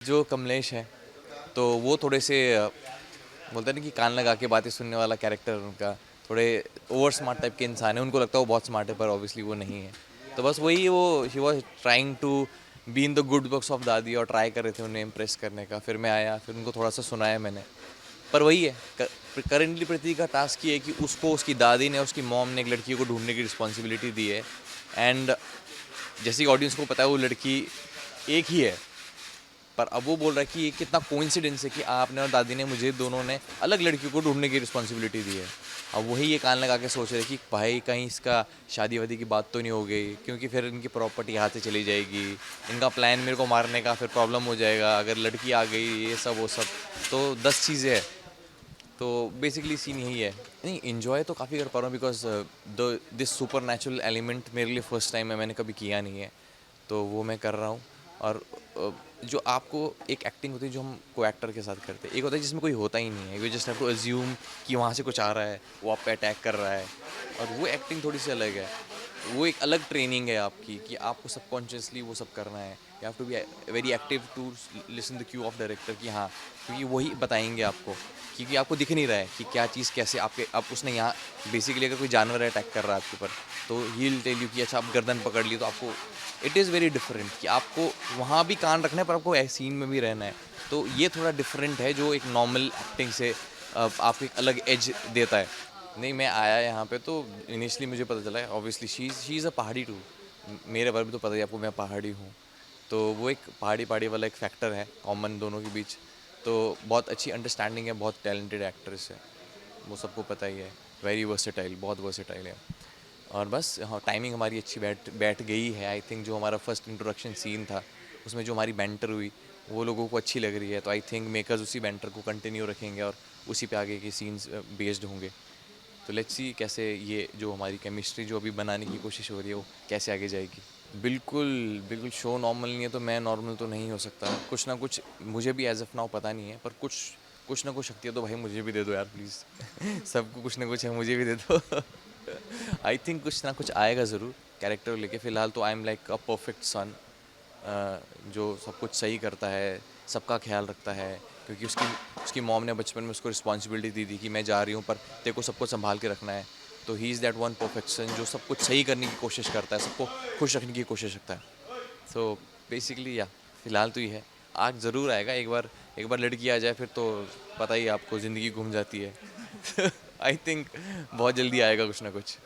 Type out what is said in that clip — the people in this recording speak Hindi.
जो कमलेश है तो वो थोड़े से बोलते हैं ना कि कान लगा के बातें सुनने वाला कैरेक्टर उनका, थोड़े ओवर स्मार्ट टाइप के इंसान है। उनको लगता है वो बहुत स्मार्ट है पर ऑब्वियसली वो नहीं है। तो बस वही वो he was trying to be in the good books of दादी और ट्राई कर रहे थे उन्हें इम्प्रेस करने का। फिर मैं आया, फिर उनको थोड़ा सा सुनाया मैंने। पर वही है, करेंटली प्रतीक का टास्क ये है कि उसको उसकी दादी ने, उसकी मॉम ने एक लड़की को ढूंढने की रिस्पॉन्सिबिलिटी दी है। एंड जैसे कि ऑडियंस को पता है वो लड़की एक ही है, पर अब वो बोल रहा है कि ये कितना कोइंसिडेंस है कि आपने और दादी ने, मुझे दोनों ने अलग लड़कियों को ढूंढने की रिस्पॉन्सिबिलिटी दी है। अब वही ये कान लगा के सोच रहे कि भाई कहीं इसका शादी वादी की बात तो नहीं हो गई, क्योंकि फिर इनकी प्रॉपर्टी यहाँ से चली जाएगी, इनका प्लान मेरे को मारने का फिर प्रॉब्लम हो जाएगा अगर लड़की आ गई, ये सब वो सब। तो 10 चीज़ें हैं। तो बेसिकली सीन यही है। नहीं, इन्जॉय तो काफ़ी कर पा रहा हूँ because the this super natural element मेरे लिए फर्स्ट टाइम है, मैंने कभी किया नहीं है। तो वो मैं कर रहा हूँ। और जो आपको एक एक्टिंग होती है जो हम को एक्टर के साथ करते हैं, एक होता है जिसमें कोई होता ही नहीं है, you just have to assume कि वहाँ से कुछ आ रहा है, वो आप पे अटैक कर रहा है। और वो एक्टिंग थोड़ी सी अलग है। वो एक अलग ट्रेनिंग है आपकी कि आपको सबकॉन्शियसली वो सब करना है। You have to be very active to listen the cue of director कि हाँ, क्योंकि वही बताएंगे आपको, क्योंकि आपको दिख नहीं रहा है कि क्या चीज़ कैसे आपके, आप उसने यहाँ बेसिकली अगर कोई जानवर अटैक कर रहा है आपके ऊपर तो ही विल टेल यू कि अच्छा आप गर्दन पकड़ ली, तो आपको इट इज़ वेरी डिफरेंट कि आपको वहाँ भी कान रखना है पर आपको सीन में भी रहना है। तो ये थोड़ा डिफरेंट है जो एक नॉर्मल एक्टिंग से आपको एक अलग एज देता है। नहीं, मैं आया यहाँ पे तो इनिशियली मुझे पता चला है ऑब्वियसली शी इज़ अ पहाड़ी टू। मेरे बारे में तो पता ही आपको, मैं पहाड़ी हूँ। तो वो एक पहाड़ी पहाड़ी वाला एक फैक्टर है कॉमन दोनों के बीच। तो बहुत अच्छी अंडरस्टैंडिंग है, बहुत टैलेंटेड एक्ट्रेस है, वो सबको पता ही है। वेरी वर्सेटाइल, बहुत वर्सेटाइल है। और बस हाँ, टाइमिंग हमारी अच्छी बैठ बैठ गई है। आई थिंक जो हमारा फर्स्ट इंट्रोडक्शन सीन था उसमें जो हमारी बैंटर हुई वो लोगों को अच्छी लग रही है। तो आई थिंक मेकर्स उसी बैंटर को कंटिन्यू रखेंगे और उसी पे आगे के सीन्स बेस्ड होंगे। तो लेट्स सी कैसे ये जो हमारी केमिस्ट्री जो अभी बनाने की कोशिश हो रही है वो कैसे आगे जाएगी। बिल्कुल, बिल्कुल शो नॉर्मल नहीं है तो मैं नॉर्मल तो नहीं हो सकता। कुछ ना कुछ मुझे भी एज़ ऑफ नाउ पता नहीं है, पर कुछ कुछ ना कुछ शक्ति है तो भाई मुझे भी दे दो यार प्लीज़। सबको कुछ ना कुछ है, मुझे भी दे दो। आई थिंक कुछ ना कुछ आएगा ज़रूर कैरेक्टर लेके। फ़िलहाल तो I am like a perfect son, जो सब कुछ सही करता है, सबका ख्याल रखता है। क्योंकि उसकी उसकी मॉम ने बचपन में उसको रिस्पॉन्सिबिलिटी दी थी कि मैं जा रही हूँ पर तेरे को सबको संभाल के रखना है। तो he is that one perfection जो सब कुछ सही करने की कोशिश करता है, सबको खुश रखने की कोशिश करता है। सो बेसिकली या फ़िलहाल तो ये है। आग ज़रूर आएगा एक बार लड़की आ जाए फिर तो पता ही है आपको, ज़िंदगी घूम जाती है। आई थिंक बहुत जल्दी आएगा कुछ ना कुछ।